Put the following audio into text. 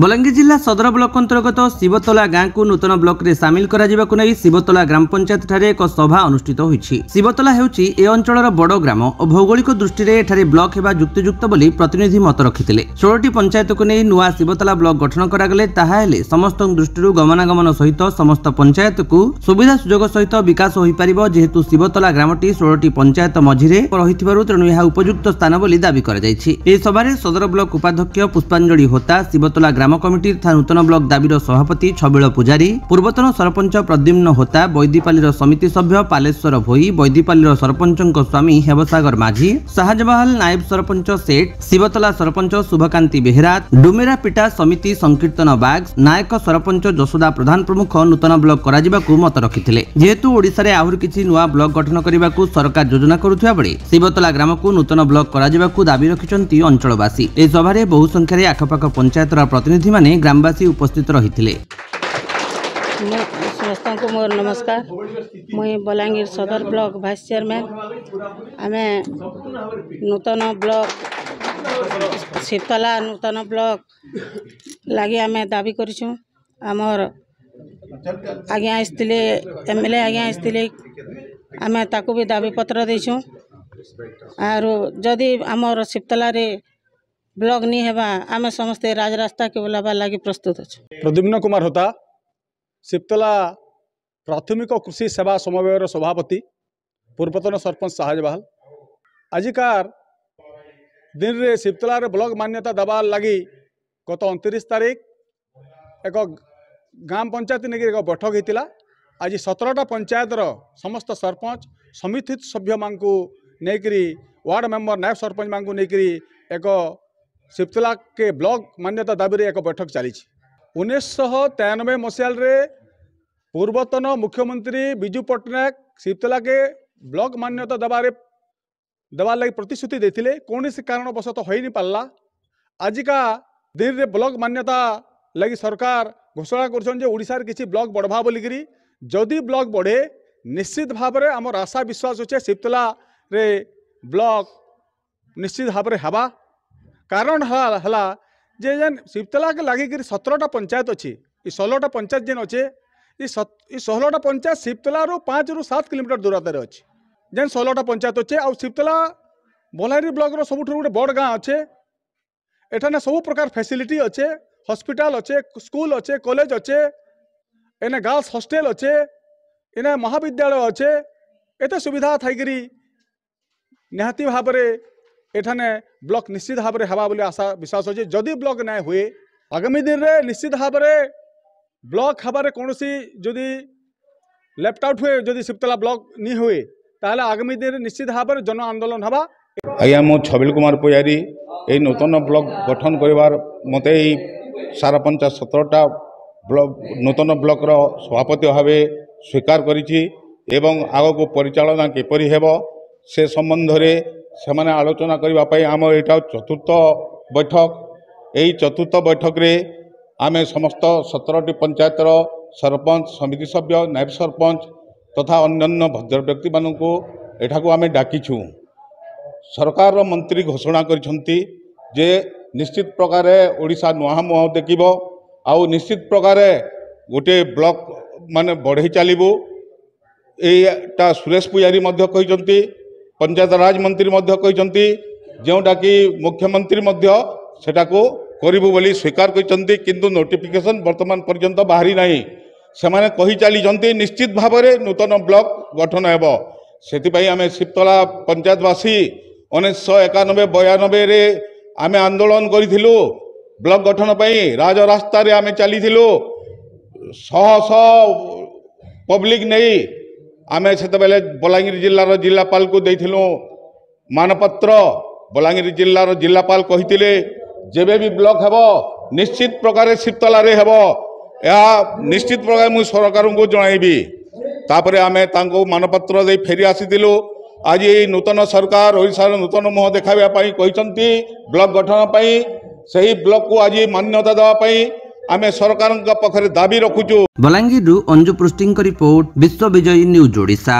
बलांगीर जिला सदर ब्लॉक अंतर्गत शिवतला गाँव को नूतन ब्लॉक रे सामिल करा जिबाकु नै शिवतला ग्राम पंचायत ठारे एक सभा अनुष्ठित होईछि। शिवतला हेउछि ए अंचलर बड़ ग्राम और भौगोलिक दृष्टि रे एठारे ब्लॉक हेबा युक्तियुक्त बोली प्रतिनिधि मत रखिथिले। 16टी पंचायत को नै नुआ शिवतला ब्लॉक गठन करा गले ताहा हेले समस्त दृष्टि गमनागमन सहित समस्त पंचायत को सुविधा सुजोग सहित विकास होई परिबो, जेहेतु शिवतला ग्रामटी 16टी पंचायत मझिरे रहिथिबारु तेणु यह उपयुक्त स्थान बोली दाबी करा जायछि। ए सभारे सदर ब्लॉक उपाध्यक्ष पुष्पांजलि होता, शिवतला ग्राम कमिटी तथा नूतन ब्लॉक दाबीर सभापति छबिल पुजारी, पूर्वतन सरपंच प्रद्युम्न होता, बैदीपालीर समिति सभ्य पालेश्वर भोई, बैदीपालीर सरपंचक स्वामी हेबसागर माझी, शाहजवाहल नायब सरपंच सेठ, शिवतला सरपंच शुभकांति बेहेरा, डुमेरा पिटा समिति संकीर्तन बाग, नायक सरपंच जसोदा प्रधान प्रमुख नूतन ब्लॉक कराजिबाकु मत रखिथिले। जेहेतु ओडिसा रे आहुर किछि नुआ ब्लॉक गठन करिबाकु सरकार योजना करुथिबा बेले शिवतला ग्राम को नूतन ब्लॉक कराजिबाकु दाबी रखिचंती अंचलवासी। ए सभारे बहु संख्यारे आखपाख पंचायतर प्रतिनिधि माने ग्रामवासी उपस्थित रहिथिले। समस्त को मोर नमस्कार। मुई बलांगीर सदर ब्लॉक वाइस चेयरमैन। आमे नूतन ब्लॉक शिवतला नूतन ब्लॉक लगे आमे दाबी करिछु। आमर आज्ञा आसथिले एमएलए आज्ञा आसथिले, आमे ताकू भी दाबी पत्र देछु। आरो जदि आमर शिवतला रे ब्लॉक नहीं हेबा आमे समस्ते राजरास्ता के बुलाबा लगी प्रस्तुत अछि। प्रद्युम्न कुमार होता, शिवतला प्राथमिक कृषि सेवा समवायर सभापति, पूर्वतन सरपंच शाहजवाहल। आजिकार दिन रे शिवतला रे ब्लॉक मान्यता दबा लगी गत 29 तारीख एक गाँव पंचायत निकि एक बैठक होता। आज 17टा पंचायत समस्त सरपंच समिति सभ्य मानकु नेकरी वार्ड मेंबर नायब सरपंच मानकु नेकरी एक शिवतला के ब्लॉक मान्यता दाबी एक बैठक चली। 1993 मसीहाल रे पूर्वतन मुख्यमंत्री विजु पट्टनायक शिवतला के ब्लॉक मान्यता दबा लगी प्रतिश्रुति देथिले, कौन सी कारणवशतः हो नहीं पारला। आजिका दिन रे ब्लॉक मान्यता लगी सरकार घोषणा कर ओडिशा रे किछि ब्लॉक बढ़वा बोलिकी। जदि ब्लॉक बढ़े निश्चित भाव में आमर आशा विश्वास अच्छे शिवतला रे ब्लॉक निश्चित भाव में हवा। कारण हला जे जेन शिवतला के लगे 17टा पंचायत अच्छी, 16टा पंचायत जेन अच्छे, 16टा पंचायत शिवतला 5 ରୁ 7 किलोमीटर दूरतार अच्छे। जेन 16टा पंचायत अच्छे आ शिवतला बलांगीर ब्लॉक रो सबुठ गोटे बड़ गाँ अच्छे। एठाने सब प्रकार फैसिलिटी अच्छे, हॉस्पिटल अच्छे, स्कूल अच्छे, कॉलेज अच्छे, एने गर्ल्स हॉस्टेल अच्छे, एने महाविद्यालय अच्छे। एत सुविधा थी निहाती भाव में एठाने ब्लॉक निश्चित भाव में हवा बोले आशा विश्वास अच्छे। जदि ब्लॉक ना हुए आगामी दिन में निश्चित भाव में ब्लॉक हबारे कौन सी जदि लेफ्ट आउट हुए, जदि शिवतला ब्लॉक नहीं हुए ताहले आगामी दिन में निश्चित भाव में जन आंदोलन हवा। आज्ञा मो छबिल कुमार पुजारी ये नूतन ब्लॉक गठन करिवार मते सारा पंचायत 17टा ब्लॉक नूतन ब्लॉक रो सभापति भाव स्वीकार करिछि एवं आग को परिचालना किपरि हेबो से संबंध रे सेमाने आलोचना करबा पई आम एटा चतुर्थ बैठक। यही चतुर्थ बैठक रे आमे समस्त 17टी पंचायतर सरपंच समिति सभ्य नायब सरपंच तथा अन्यान्य भद्र व्यक्ति मानू एठाकू आमे डाकिछु। सरकार मंत्री घोषणा करिसंती जे निश्चित प्रकार ओडिशा नुआ मुह देखिब आउ निश्चित प्रकार गोटे ब्लॉक माने बढ़ई चलू। एटा सुरेश पुजारी मध्य कहिसंती, पंचायत राज मंत्री मध्य कहिसंती, जोटा कि मुख्यमंत्री मध्य सेटाको करिबु बोली स्वीकार करिसंती, किंतु नोटिफिकेशन वर्तमान पर्यंत बाहरी नाही। सेमाने कहि चली निश्चित भाव में नूतन ब्लॉक गठन हेबो। सेतिपई आमे शिवतला पंचायतवासी 1991-92 रे आमे आंदोलन करिथिलु ब्लॉक गठन पई। राजरास्ता रे आमे चलीथिलु, शह पब्लिक नहीं आमे से बलांगीर जिल्लार जिलापाल को देथिलु मानपत्र। बलांगीर जिल्लार जिलापाल कहिथिले जेबे भी ब्लॉक हेबो निश्चित प्रकार शिवतला रे हेबो, या निश्चित प्रकार मु सरकार को जणाइबी। तापरे आमे तांको मानपत्र दे फेरी आसीथिलु। आज ये नूतन सरकार ओडिशार नूतन मुह देखाबा पई कहिसंती ब्लॉक गठन पई, सही ब्लॉक को आज मान्यता देवा पई आमे सरकार पखरे दाबी रखुचु। बलांगीर अंजु पृष्टिंग रिपोर्ट, विश्व विजयी न्यूज ओडिशा।